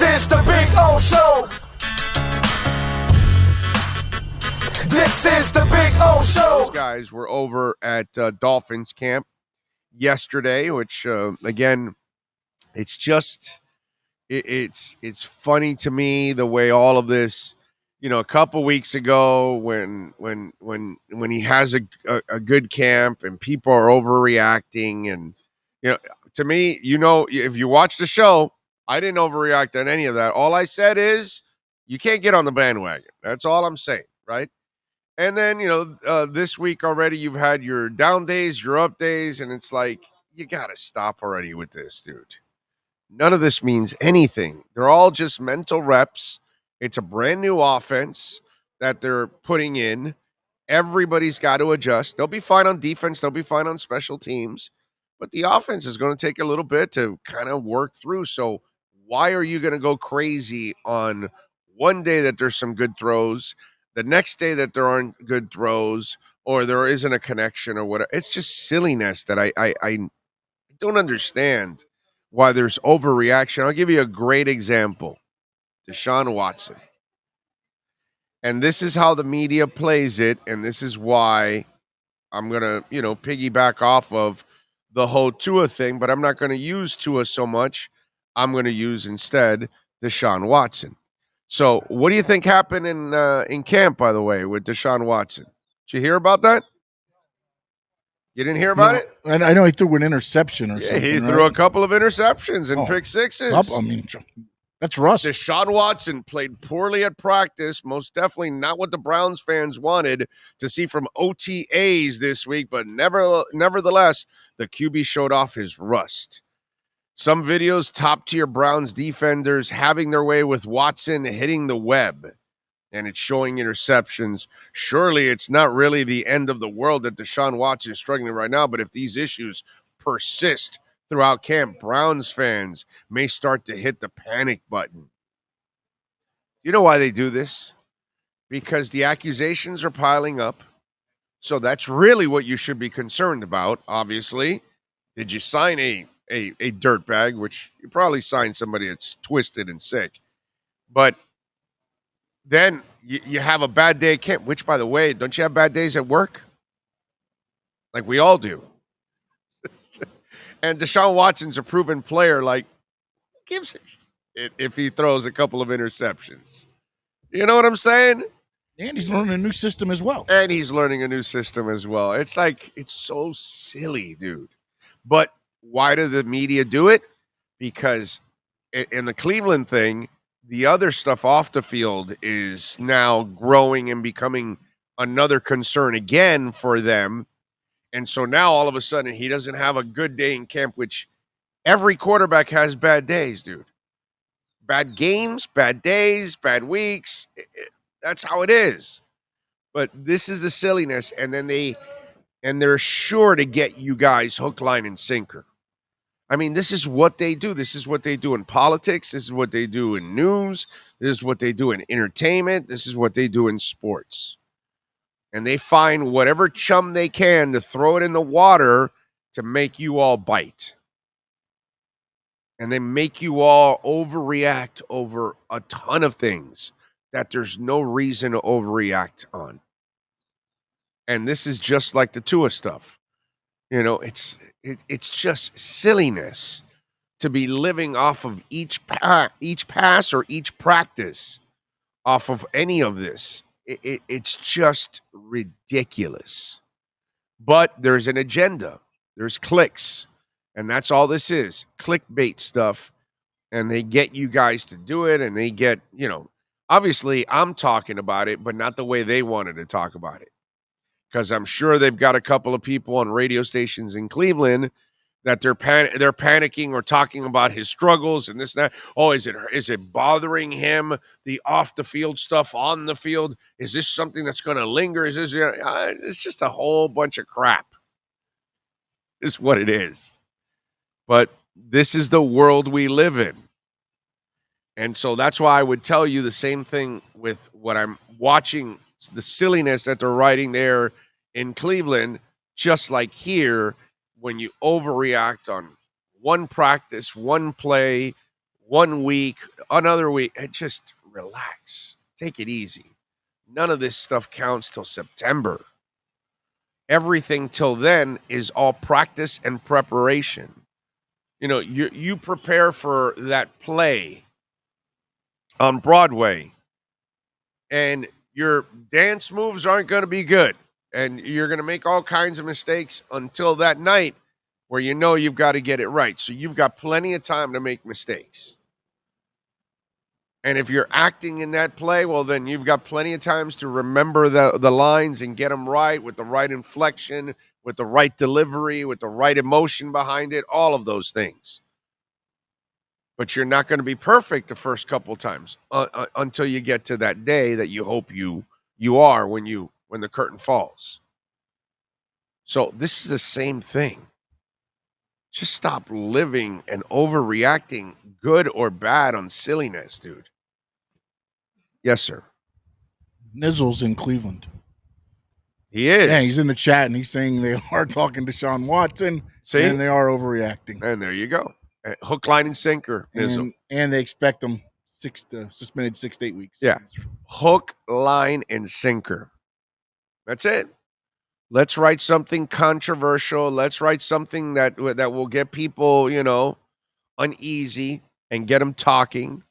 is the Big O Show. This is the Big O Show. Those guys were over at Dolphins camp yesterday, which again, it's just it's funny to me the way all of this, a couple weeks ago when he has a good camp and people are overreacting, and to me, if you watch the show, I didn't overreact on any of that. All I said is you can't get on the bandwagon. That's all I'm saying, right? And then, this week already, you've had your down days, your up days, and it's like, you got to stop already with this, dude. None of this means anything. They're all just mental reps. It's a brand new offense that they're putting in. Everybody's got to adjust. They'll be fine on defense. They'll be fine on special teams. But the offense is going to take a little bit to kind of work through. So why are you going to go crazy on one day that there's some good throws, the next day that there aren't good throws, or there isn't a connection or whatever? It's just silliness that I don't understand why there's overreaction. I'll give you a great example. Deshaun Watson. And this is how the media plays it, and this is why I'm going to, piggyback off of the whole Tua thing, but I'm not going to use Tua so much. I'm going to use instead Deshaun Watson. So what do you think happened in camp, by the way, with Deshaun Watson? Did you hear about that? You didn't hear about it? I know he threw an interception or something. He threw a couple of interceptions and pick sixes. That's rust. Deshaun Watson played poorly at practice, most definitely not what the Browns fans wanted to see from OTAs this week, but nevertheless, the QB showed off his rust. Some videos, top-tier Browns defenders having their way with Watson hitting the web, and it's showing interceptions. Surely it's not really the end of the world that Deshaun Watson is struggling right now, but if these issues persist throughout camp, Browns fans may start to hit the panic button. You know why they do this? Because the accusations are piling up. So that's really what you should be concerned about, obviously. Did you sign a dirtbag, which you probably signed somebody that's twisted and sick. But then you have a bad day at camp, which, by the way, don't you have bad days at work? Like we all do. And Deshaun Watson's a proven player. Like, who gives it if he throws a couple of interceptions? You know what I'm saying? And he's learning a new system as well. It's like, it's so silly, dude. But why do the media do it? Because in the Cleveland thing, the other stuff off the field is now growing and becoming another concern again for them. And so now all of a sudden he doesn't have a good day in camp, which every quarterback has bad days, dude. Bad games, bad days, bad weeks. That's how it is. But this is the silliness. And then they're sure to get you guys hook, line, and sinker. I mean, this is what they do. This is what they do in politics. This is what they do in news. This is what they do in entertainment. This is what they do in sports. And they find whatever chum they can to throw it in the water to make you all bite. And they make you all overreact over a ton of things that there's no reason to overreact on. And this is just like the Tua stuff. It's just silliness to be living off of each pass or each practice off of any of this. It's just ridiculous. But there's an agenda. There's clicks. And that's all this is. Clickbait stuff. And they get you guys to do it. And they get, obviously I'm talking about it, but not the way they wanted to talk about it. Because I'm sure they've got a couple of people on radio stations in Cleveland that they're panicking or talking about his struggles and this and that. Oh, is it bothering him, the off the field stuff on the field? Is this something that's going to linger? Is this? It's just a whole bunch of crap. Is what it is. But this is the world we live in. And so that's why I would tell you the same thing with what I'm watching, the silliness that they're writing there in Cleveland, just like here, when you overreact on one practice, one play, 1 week, another week. And just relax. Take it easy. None of this stuff counts till September. Everything till then is all practice and preparation. You prepare for that play on Broadway, and your dance moves aren't going to be good, and you're going to make all kinds of mistakes until that night where you've got to get it right. So you've got plenty of time to make mistakes. And if you're acting in that play, well, then you've got plenty of times to remember the lines and get them right with the right inflection, with the right delivery, with the right emotion behind it, all of those things. But you're not going to be perfect the first couple times until you get to that day that you hope you are when the curtain falls. So this is the same thing. Just stop living and overreacting, good or bad, on silliness, dude. Yes, sir. Nizzle's in Cleveland. He is. Yeah, he's in the chat, and he's saying they are talking to Sean Watson. See? And they are overreacting. And there you go. Hook, line, and sinker. And they expect him suspended 6 to 8 weeks. Yeah. Hook, line, and sinker. That's it. Let's write something controversial. Let's write something that will get people, uneasy and get them talking.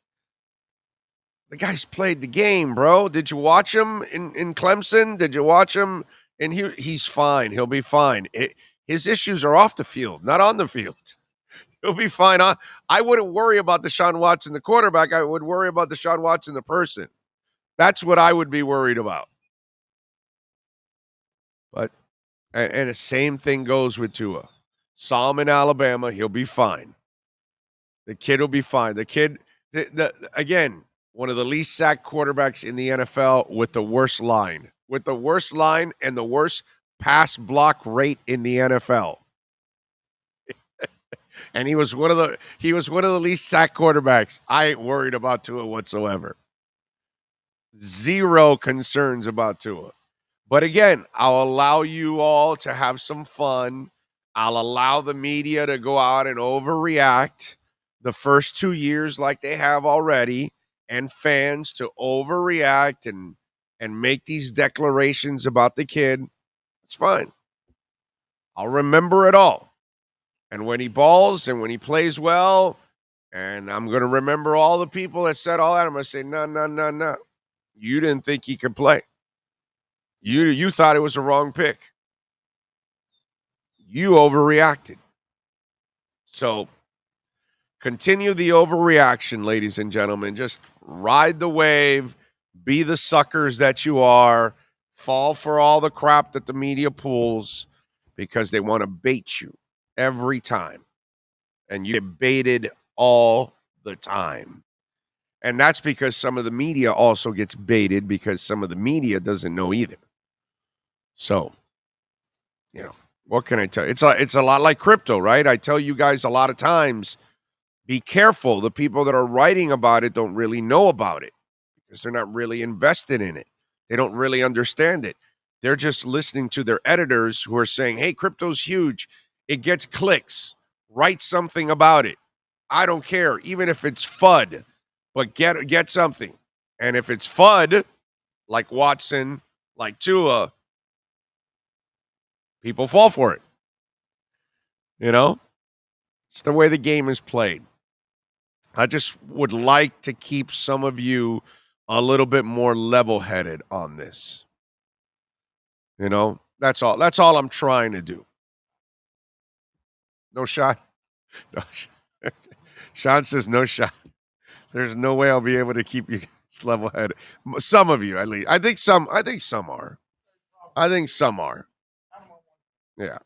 The guy's played the game, bro. Did you watch him in Clemson? Did you watch him? And he's fine. He'll be fine. His issues are off the field, not on the field. He'll be fine. I wouldn't worry about Deshaun Watson, the quarterback. I would worry about Deshaun Watson, the person. That's what I would be worried about. But, and the same thing goes with Tua. Saw him in Alabama. He'll be fine. The kid will be fine. The kid, again, one of the least sacked quarterbacks in the NFL with the worst line. With the worst line and the worst pass block rate in the NFL. And he was one of the least sacked quarterbacks. I ain't worried about Tua whatsoever. Zero concerns about Tua. But again, I'll allow you all to have some fun. I'll allow the media to go out and overreact the first 2 years like they have already, and fans to overreact and make these declarations about the kid. It's fine. I'll remember it all. And when he balls and when he plays well, and I'm going to remember all the people that said all that, I'm going to say, no. You didn't think he could play. You thought it was a wrong pick. You overreacted. So continue the overreaction, ladies and gentlemen. Just ride the wave. Be the suckers that you are. Fall for all the crap that the media pulls because they want to bait you every time. And you get baited all the time. And that's because some of the media also gets baited because some of the media doesn't know either. So, what can I tell you? It's a lot like crypto, right? I tell you guys a lot of times, be careful. The people that are writing about it don't really know about it because they're not really invested in it. They don't really understand it. They're just listening to their editors who are saying, hey, crypto's huge. It gets clicks. Write something about it. I don't care, even if it's FUD, but get something. And if it's FUD, like Watson, like Tua, people fall for it. It's the way the game is played. I just would like to keep some of you a little bit more level-headed on this. That's all I'm trying to do. No shot. No shot. Sean says no shot. There's no way I'll be able to keep you guys level-headed. Some of you, at least. I think some are. Yeah.